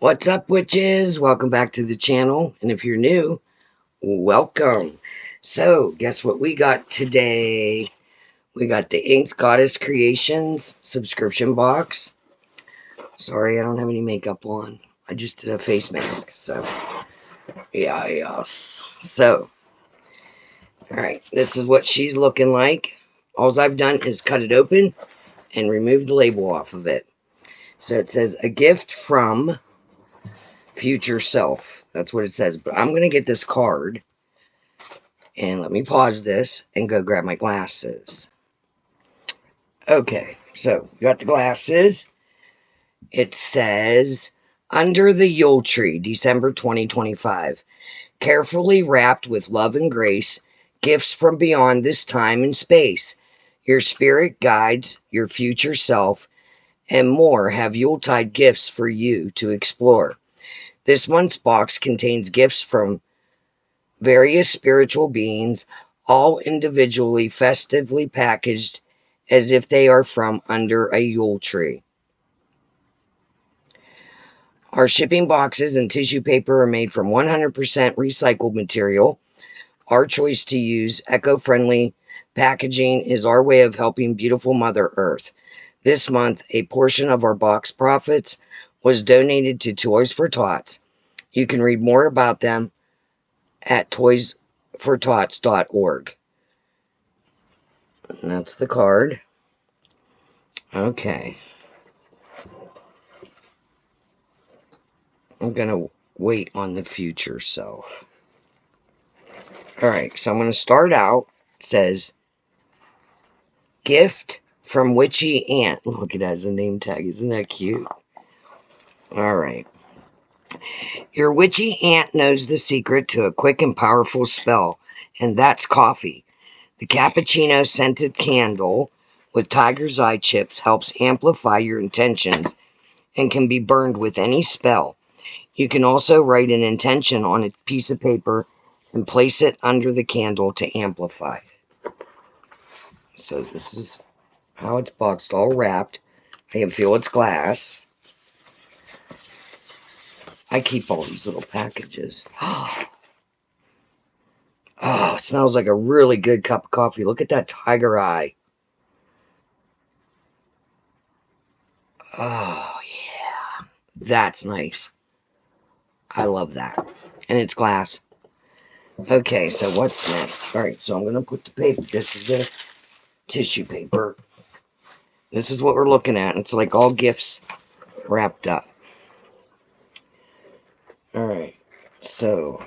What's up, witches? Welcome back to the channel. And if you're new, welcome. So, guess what we got today? We got the Inked Goddess Creations subscription box. Sorry, I don't have any makeup on. I just did a face mask. So, yes. So, alright, this is what she's looking like. All I've done is cut it open and remove the label off of it. So, it says, a gift from future self. That's what it says. But I'm going to get this card. And let me pause this and go grab my glasses. Okay, so we got the glasses. It says, Under the Yule Tree, December 2025. Carefully wrapped with love and grace, gifts from beyond this time and space. Your spirit guides, your future self, and more have Yuletide gifts for you to explore. This month's box contains gifts from various spiritual beings, all individually festively packaged as if they are from under a Yule tree. Our shipping boxes and tissue paper are made from 100% recycled material. Our choice to use eco-friendly packaging is our way of helping beautiful Mother Earth. This month, a portion of our box profits was donated to Toys for Tots. You can read more about them at toysfortots.org. And that's the card. Okay. I'm going to wait on the future self. Alright, so I'm going to start out. It says, Gift from Witchy Aunt. Look, it has a name tag. Isn't that cute? Alright. Your witchy aunt knows the secret to a quick and powerful spell, and that's coffee. The cappuccino scented candle with tiger's eye chips helps amplify your intentions and can be burned with any spell. You can also write an intention on a piece of paper and place it under the candle to amplify it. So this is how it's boxed, all wrapped. I can feel it's glass. I keep all these little packages. Oh, it smells like a really good cup of coffee. Look at that tiger eye. Oh, yeah. That's nice. I love that. And it's glass. Okay, so what's next? All right, so I'm going to put the paper. This is the tissue paper. This is what we're looking at. It's like all gifts wrapped up. All right, so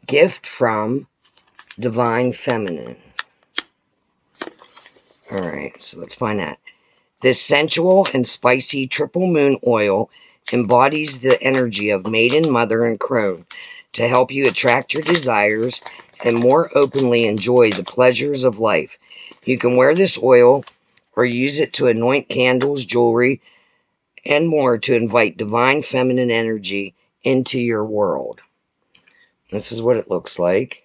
gift from Divine Feminine. All right, so let's find that. This sensual and spicy triple moon oil embodies the energy of maiden, mother, and crone to help you attract your desires and more openly enjoy the pleasures of life. You can wear this oil or use it to anoint candles, jewelry, and more to invite divine feminine energy into your world. This is what it looks like.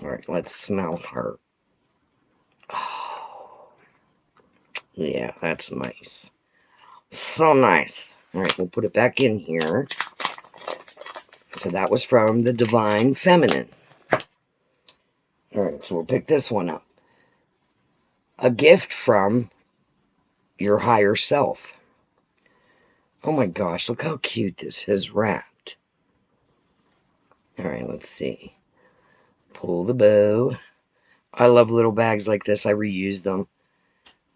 All right, let's smell her. Oh, yeah, that's nice. So nice. All right, we'll put it back in here. So that was from the Divine Feminine. All right, so we'll pick this one up. A gift from your higher self. Oh my gosh, look how cute this is wrapped. All right, let's see. Pull the bow. I love little bags like this. I reuse them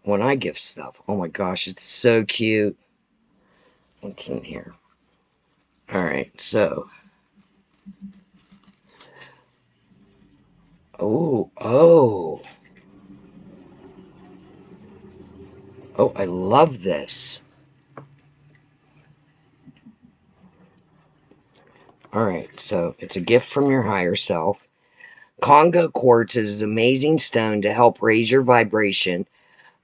when I gift stuff. Oh my gosh, it's so cute. What's in here? All right, so. Oh. Oh, I love this. All right, so it's a gift from your higher self. Congo quartz is an amazing stone to help raise your vibration,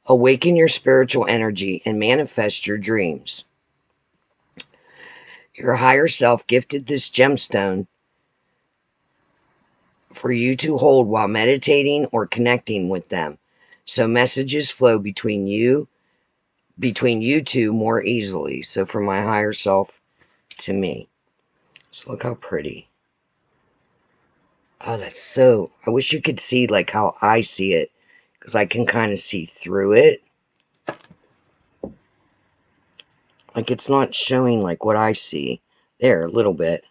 awaken your spiritual energy, and manifest your dreams. Your higher self gifted this gemstone for you to hold while meditating or connecting with them, so messages flow between you two more easily. So from my higher self to me. So look how pretty. Oh, that's so... I wish you could see like how I see it, because I can kind of see through it. Like it's not showing like what I see. There, a little bit.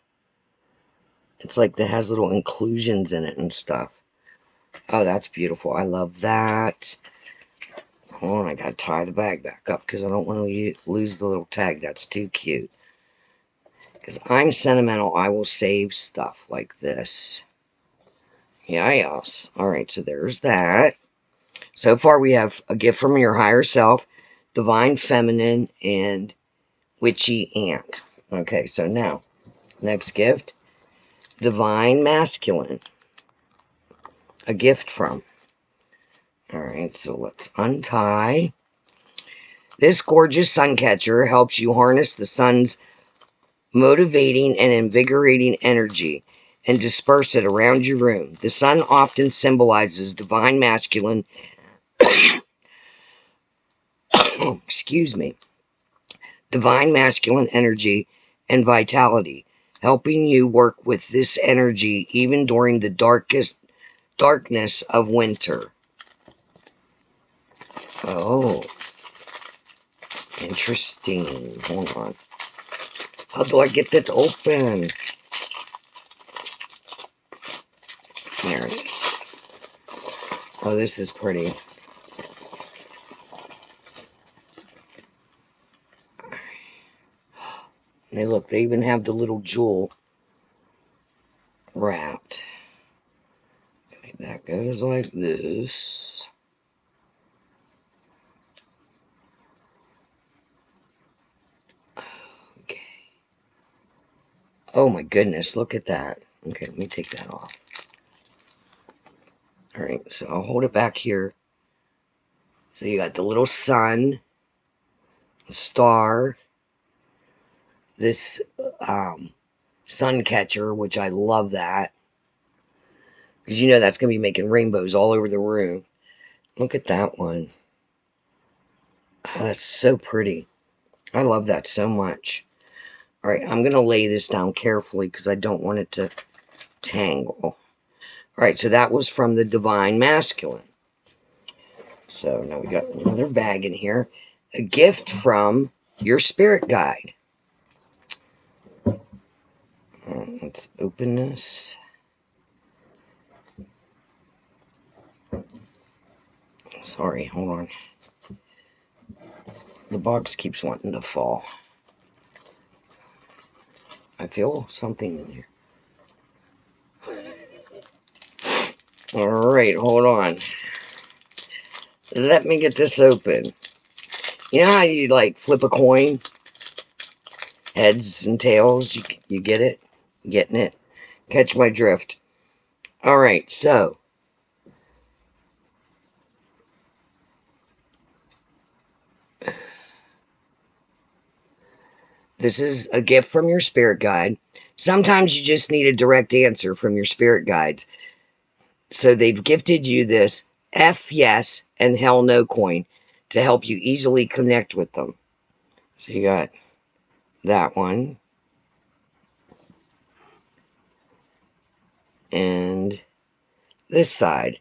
It's like that has little inclusions in it and stuff. Oh, that's beautiful. I love that. Hold on, I gotta tie the bag back up because I don't want to lose the little tag. That's too cute. Because I'm sentimental, I will save stuff like this. Yeah, yes. Alright, so there's that. So far we have a gift from your higher self, divine feminine, and witchy aunt. Okay, so now, next gift, divine masculine. A gift from. Alright, so let's untie. This gorgeous sun catcher helps you harness the sun's motivating and invigorating energy and disperse it around your room. The sun often symbolizes divine masculine, excuse me, divine masculine energy and vitality, helping you work with this energy even during the darkness of winter. Oh, interesting. Hold on. How do I get that open? There it is. Oh, this is pretty. They look, they even have the little jewel wrapped. Okay, that goes like this. Okay. Oh my goodness, look at that. Okay, let me take that off. Alright, so I'll hold it back here. So you got the little sun, the star, this sun catcher, which I love that. Because you know that's going to be making rainbows all over the room. Look at that one. Oh, that's so pretty. I love that so much. Alright, I'm going to lay this down carefully because I don't want it to tangle. Alright, so that was from the Divine Masculine. So now we got another bag in here. A gift from your spirit guide. Let's open this. Sorry, hold on. The box keeps wanting to fall. I feel something in here. Alright, hold on. Let me get this open. You know how you like flip a coin? Heads and tails? You get it? Getting it? Catch my drift. Alright, so. This is a gift from your spirit guide. Sometimes you just need a direct answer from your spirit guides. So they've gifted you this F yes and hell no coin to help you easily connect with them. So you got that one. And this side.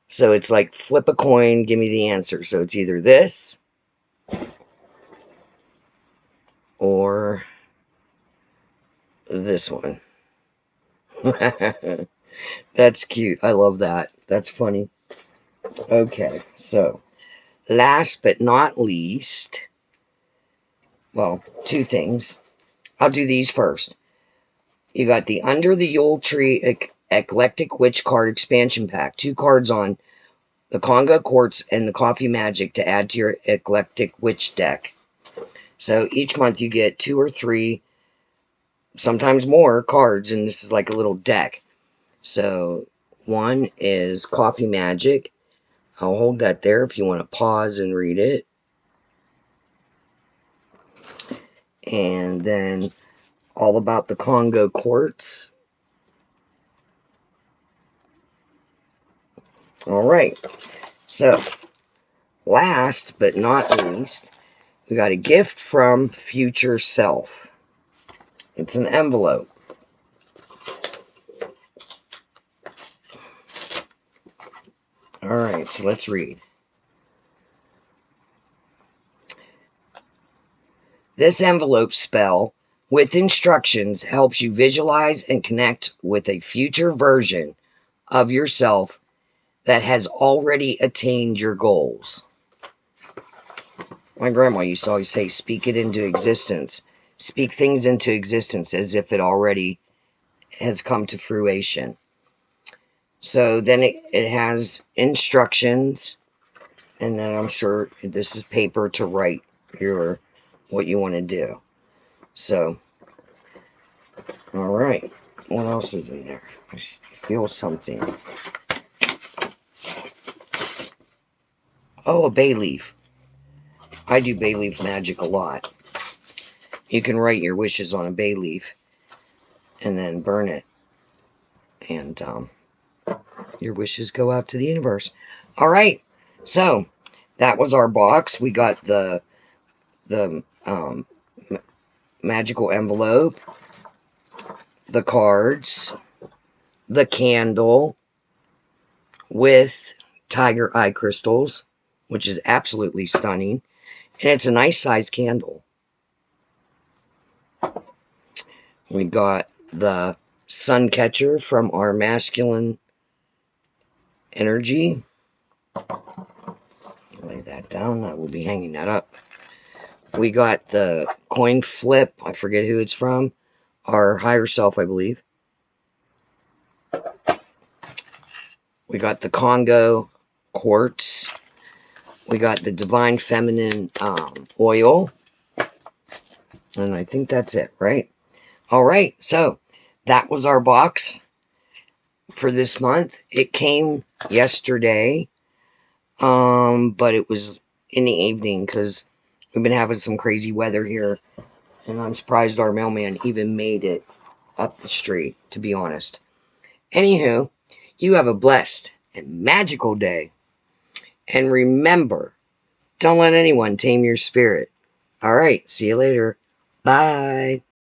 So it's like flip a coin, give me the answer. So it's either this or this one. That's cute. I love that. That's funny. Okay, so last but not least, well, two things. I'll do these first. You got the Under the Yule Tree Eclectic Witch card expansion pack. 2 cards on the Congo Quartz and the Coffee Magic to add to your Eclectic Witch deck. So each month you get 2 or 3, sometimes more cards, and this is like a little deck. So one is Coffee Magic. I'll hold that there if you want to pause and read it. And then all about the Congo Quartz. All right. So, last but not least, we got a gift from future self. It's an envelope. All right, so let's read. This envelope spell with instructions helps you visualize and connect with a future version of yourself that has already attained your goals. My grandma used to always say, speak it into existence. Speak things into existence as if it already has come to fruition. So then it has instructions, and then I'm sure this is paper to write what you want to do. So, all right. What else is in there? I feel something. Oh, a bay leaf. I do bay leaf magic a lot. You can write your wishes on a bay leaf and then burn it. And your wishes go out to the universe. All right. So, that was our box. We got the magical envelope, the cards, the candle with tiger eye crystals, which is absolutely stunning. And it's a nice size candle. We got the sun catcher from our masculine energy. Lay that down. I will be hanging that up. We got the coin flip. I forget who it's from. Our higher self, I believe. We got the Congo quartz. We got the divine feminine oil. And I think that's it, right? All right. So that was our box for this month. It came yesterday. But it was in the evening because we've been having some crazy weather here. And I'm surprised our mailman even made it up the street, to be honest. Anywho, you have a blessed and magical day. And remember, don't let anyone tame your spirit. All right, see you later. Bye.